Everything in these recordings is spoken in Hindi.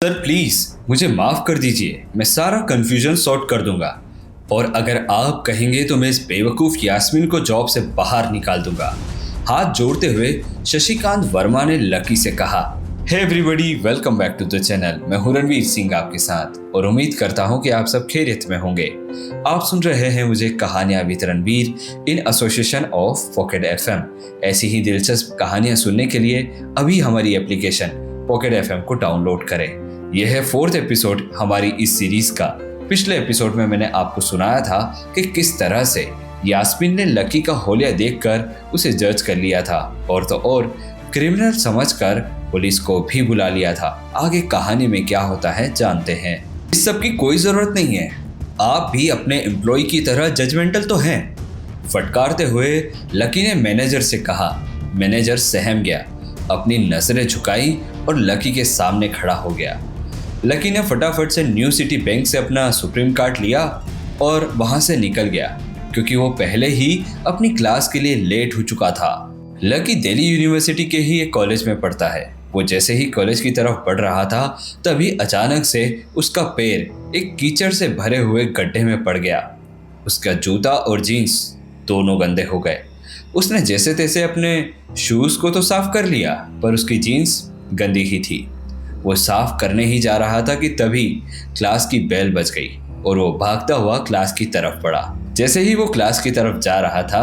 सर प्लीज मुझे माफ कर दीजिए, मैं सारा कंफ्यूजन सॉर्ट कर दूंगा और अगर आप कहेंगे तो मैं इस बेवकूफ यास्मीन को जॉब से बाहर निकाल दूंगा। हाथ जोड़ते हुए शशिकांत वर्मा ने लकी से कहा, hey everybody, welcome back to the channel. मैं हूं रणवीर सिंह आपके साथ और उम्मीद करता हूं कि आप सब खैरियत में होंगे। आप सुन रहे हैं मुझे कहानियां with Ranveer in association of pocket FM. ऐसी ही दिलचस्प कहानियां सुनने के लिए अभी हमारी एप्लीकेशन पॉकेट एफएम को डाउनलोड करें। यह है 4th एपिसोड हमारी इस सीरीज का। पिछले एपिसोड में मैंने आपको सुनाया था कि किस तरह से यास्मीन ने लकी का होलिया देखकर उसे जज कर लिया था और तो और क्रिमिनल समझकर पुलिस को भी बुला लिया था। आगे कहानी में क्या होता है जानते हैं। इस सब की कोई जरूरत नहीं है, आप भी अपने एम्प्लॉय की तरह जजमेंटल तो हैं, फटकारते हुए लकी ने मैनेजर से कहा। मैनेजर सहम गया, अपनी नजरें झुकाई और लकी के सामने खड़ा हो गया। लकी ने फटाफट से न्यू सिटी बैंक से अपना सुप्रीम कार्ड लिया और वहां से निकल गया क्योंकि वो पहले ही अपनी क्लास के लिए लेट हो चुका था। लकी दिल्ली यूनिवर्सिटी के ही एक कॉलेज में पढ़ता है। वो जैसे ही कॉलेज की तरफ बढ़ रहा था तभी अचानक से उसका पैर एक कीचड़ से भरे हुए गड्ढे में पड़ गया। उसका जूता और जीन्स दोनों गंदे हो गए। उसने जैसे तैसे अपने शूज को तो साफ कर लिया पर उसकी जीन्स गंदी ही थी। वो साफ करने ही जा रहा था कि तभी क्लास की बेल बज गई और वो भागता हुआ क्लास की तरफ बढ़ा। जैसे ही वो क्लास की तरफ जा रहा था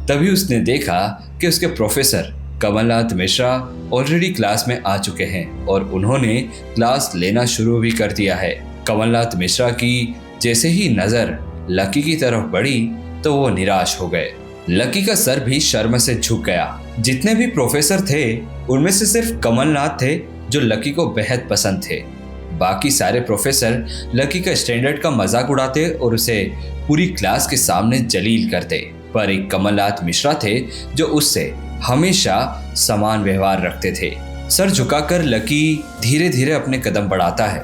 तभी उसने देखा कि उसके professor Kamalnath Mishra already class में आ चुके हैं और उन्होंने क्लास लेना शुरू भी कर दिया है। कमलनाथ मिश्रा की जैसे ही नजर लकी की तरफ बढ़ी तो वो निराश हो गए। लकी का सर भी शर्म से झुक गया। जितने भी प्रोफेसर थे उनमें से सिर्फ कमलनाथ थे जो लकी को बेहद पसंद थे। बाकी सारे प्रोफेसर लकी का स्टैंडर्ड का मजाक उड़ाते और उसे पूरी क्लास के सामने जलील करते, पर एक कमलनाथ मिश्रा थे जो उससे हमेशा समान व्यवहार रखते थे। सर झुकाकर लकी धीरे धीरे अपने कदम बढ़ाता है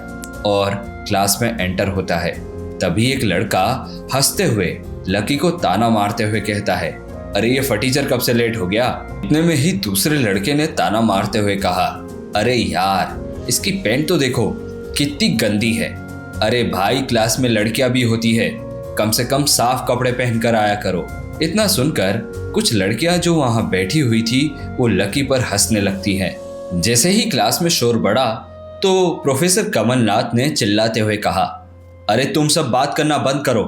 और क्लास में एंटर होता है। तभी एक लड़का हंसते हुए लकी को ताना मारते हुए कहता है, अरे ये फटीचर कब से लेट हो गया। इतने में ही दूसरे लड़के ने ताना मारते हुए कहा, अरे यार इसकी पैंट तो देखो कितनी गंदी है। अरे भाई क्लास में लड़कियां भी होती है, कम से कम साफ कपड़े पहनकर आया करो। इतना सुनकर कुछ लड़कियां जो वहां बैठी हुई थी वो लकी पर हंसने लगती हैं। जैसे ही क्लास में शोर बढ़ा तो प्रोफेसर कमलनाथ ने चिल्लाते हुए कहा, अरे तुम सब बात करना बंद करो,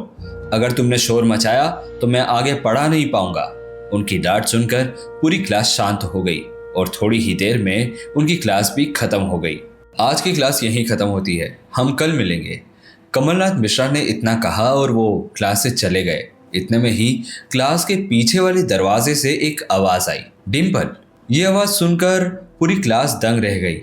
अगर तुमने शोर मचाया तो मैं आगे पढ़ा नहीं पाऊंगा। उनकी डांट सुनकर पूरी क्लास शांत हो गई और थोड़ी ही देर में उनकी क्लास भी खत्म हो गई। आज की क्लास यहीं खत्म होती है, हम कल मिलेंगे। कमलनाथ मिश्रा ने इतना कहा और वो क्लास से चले गए। इतने में ही क्लास के पीछे वाले दरवाजे से एक आवाज आई, डिम्पल। ये आवाज सुनकर पूरी क्लास दंग रह गई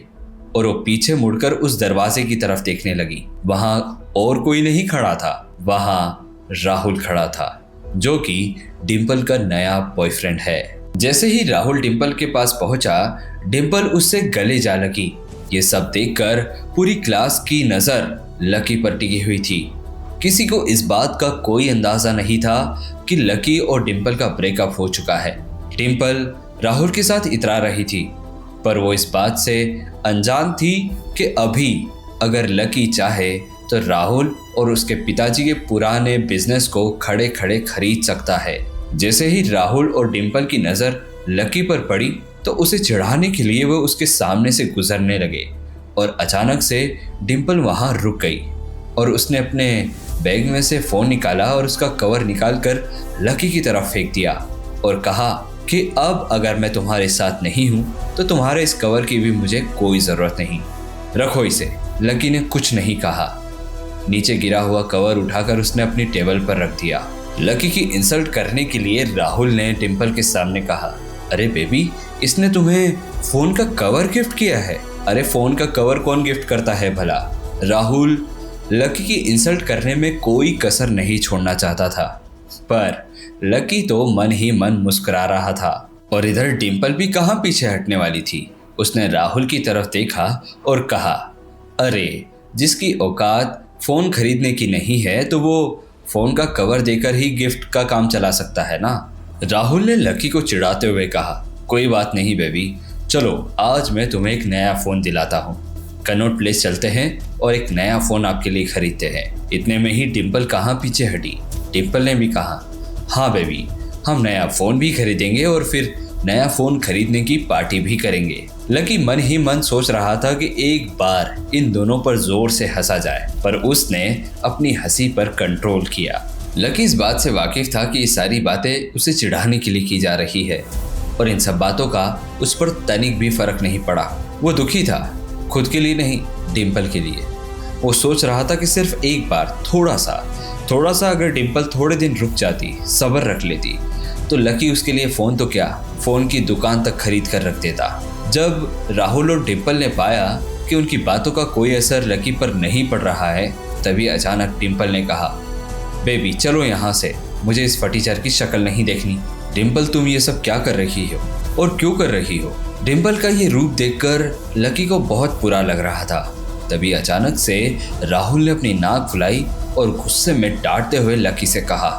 और वो पीछे मुड़कर उस दरवाजे की तरफ देखने लगी। वहां और कोई नहीं खड़ा था, वहां राहुल खड़ा था जो कि डिम्पल का नया बॉयफ्रेंड है। जैसे ही राहुल डिम्पल के पास पहुंचा, डिम्पल उससे गले जा लगी। ये सब देखकर पूरी क्लास की नजर लकी पर टिकी हुई थी। किसी को इस बात का कोई अंदाजा नहीं था कि लकी और डिम्पल का ब्रेकअप हो चुका है। डिम्पल राहुल के साथ इतरा रही थी पर वो इस बात से अनजान थी कि अभी अगर लकी चाहे तो राहुल और उसके पिताजी के पुराने बिजनेस को खड़े खड़े खरीद सकता है। जैसे ही राहुल और डिम्पल की नजर लकी पर पड़ी तो उसे चिढ़ाने के लिए वो उसके सामने से गुजरने लगे और अचानक से डिम्पल वहां रुक गई और उसने अपने बैग में से फोन निकाला और उसका कवर निकालकर लकी की तरफ फेंक दिया और कहा कि अब अगर मैं तुम्हारे साथ नहीं हूं तो तुम्हारे इस कवर की भी मुझे कोई जरूरत नहीं, रखो इसे। लकी ने कुछ नहीं कहा। नीचे गिरा हुआ कवर उठाकर उसने अपनी टेबल पर रख दिया। लकी की इंसल्ट करने के लिए राहुल ने डिम्पल के सामने कहा, अरे बेबी इसने तुम्हें फोन का कवर गिफ्ट किया है। अरे फोन का कवर कौन गिफ्ट करता है भला। राहुल लकी की इंसल्ट करने में कोई कसर नहीं छोड़ना चाहता था पर लकी तो मन ही मन मुस्कुरा रहा था और इधर डिम्पल भी कहाँ पीछे हटने वाली थी। उसने राहुल की तरफ देखा और कहा, अरे जिसकी औकात फोन खरीदने की नहीं है तो वो फोन का कवर देकर ही गिफ्ट का काम चला सकता है ना। राहुल ने लकी को चिढ़ाते हुए कहा, कोई बात नहीं बेबी, चलो आज मैं तुम्हें एक नया फोन दिलाता हूँ। कनॉट प्लेस चलते हैं और एक नया फ़ोन आपके लिए खरीदते हैं। इतने में ही डिम्पल कहाँ पीछे हटी। डिम्पल ने भी कहा, हाँ बेबी, हम नया फ़ोन भी खरीदेंगे और फिर नया फ़ोन खरीदने की पार्टी भी करेंगे। लकी मन ही मन सोच रहा था कि एक बार इन दोनों पर जोर से हंसा जाए, पर उसने अपनी हंसी पर कंट्रोल किया। लकी इस बात से वाकिफ था कि ये सारी बातें उसे चिढ़ाने के लिए की जा रही है और इन सब बातों का उस पर तनिक भी फर्क नहीं पड़ा। वो दुखी था, खुद के लिए नहीं, डिम्पल के लिए। वो सोच रहा था कि सिर्फ एक बार थोड़ा सा अगर डिम्पल थोड़े दिन रुक जाती, सब्र रख लेती, तो लकी उसके लिए फ़ोन तो क्या, फ़ोन की दुकान तक खरीद कर रख देता। जब राहुल और डिम्पल ने पाया कि उनकी बातों का कोई असर लकी पर नहीं पड़ रहा है, तभी अचानक डिम्पल ने कहा, बेबी चलो यहाँ से, मुझे इस फटीचर की शक्ल नहीं देखनी। डिम्पल तुम ये सब क्या कर रही हो और क्यों कर रही हो? डिम्पल का ये रूप देखकर लकी को बहुत बुरा लग रहा था। तभी अचानक से राहुल ने अपनी नाक फुलाई और गुस्से में डांटते हुए लकी से कहा,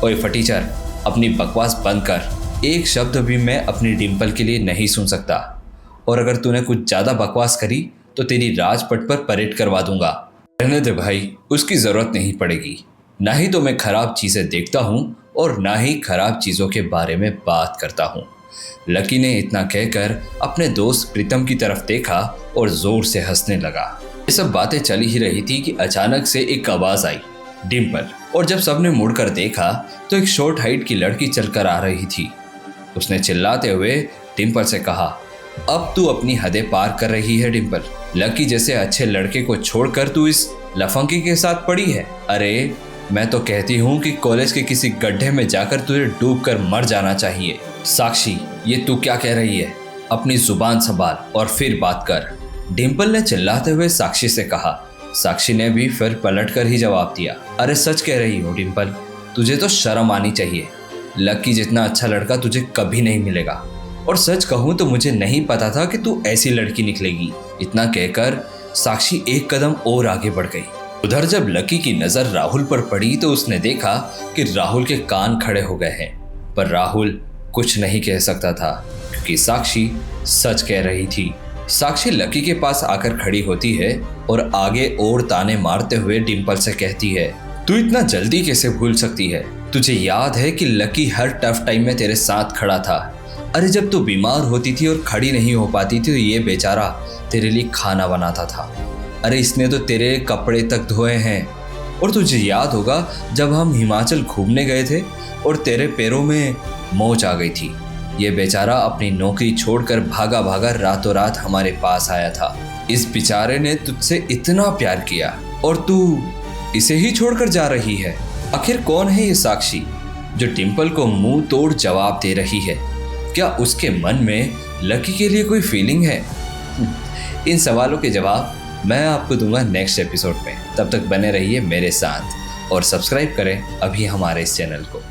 ओए फटीचर, अपनी बकवास बंद कर। एक शब्द भी मैं अपनी डिम्पल के लिए नहीं सुन सकता, और अगर तूने कुछ ज़्यादा बकवास करी तो तेरी राजपट पर परेड करवा दूंगा। रहने दे भाई, उसकी ज़रूरत नहीं पड़ेगी। ना ही तो मैं खराब चीज़ें देखता हूँ और ना ही खराब चीज़ों के बारे में बात करता हूँ। लकी ने इतना कहकर अपने दोस्त प्रीतम की तरफ देखा और जोर से हंसने लगा। ये सब बातें चली ही रही थी कि अचानक से एक आवाज़ आई, डिम्पल। और जब सबने मुड़कर देखा तो एक शॉर्ट हाइट की लड़की चलकर आ रही थी। उसने चिल्लाते हुए डिम्पल से कहा, अब तू अपनी हदें पार कर रही है डिम्पल। लकी जैसे अच्छे लड़के को छोड़कर तू इस लफंगी के साथ पड़ी है। अरे मैं तो कहती हूँ कि कॉलेज के किसी गड्ढे में जाकर तुझे डूबकर मर जाना चाहिए। साक्षी, ये तू क्या कह रही है? अपनी जुबान संभाल और फिर बात कर, डिम्पल ने चिल्लाते हुए साक्षी से कहा। साक्षी ने भी फिर पलटकर ही जवाब दिया, अरे सच कह रही हो डिम्पल, तुझे तो शर्म आनी चाहिए। लकी जितना अच्छा लड़का तुझे कभी नहीं मिलेगा, और सच कहूँ तो मुझे नहीं पता था कि तू ऐसी लड़की निकलेगी। इतना कहकर साक्षी एक कदम और आगे बढ़ गई। उधर जब लकी की नज़र राहुल पर पड़ी तो उसने देखा कि राहुल के कान खड़े हो गए हैं, पर राहुल कुछ नहीं कह सकता था क्योंकि साक्षी सच कह रही थी। साक्षी लकी के पास आकर खड़ी होती है और आगे और ताने मारते हुए डिम्पल से कहती है, तू इतना जल्दी कैसे भूल सकती है? तुझे याद है कि लकी हर टफ टाइम में तेरे साथ खड़ा था। अरे जब तू बीमार होती थी और खड़ी नहीं हो पाती थी तो ये बेचारा तेरे लिए खाना बनाता था। अरे इसने तो तेरे कपड़े तक धोए हैं। और तुझे याद होगा जब हम हिमाचल घूमने गए थे और तेरे पैरों में मोच आ गई थी। ये बेचारा अपनी नौकरी छोड़कर भागा भागा रातों रात हमारे पास आया था। इस बेचारे ने तुझसे इतना प्यार किया और तू इसे ही छोड़कर जा रही है। आखिर कौन है ये साक्षी जो डिम्पल को मुंह तोड़ जवाब दे रही है? क्या उसके मन में लकी के लिए कोई फीलिंग है? इन सवालों के जवाब मैं आपको दूंगा नेक्स्ट एपिसोड में। तब तक बने रहिए मेरे साथ और सब्सक्राइब करें अभी हमारे इस चैनल को।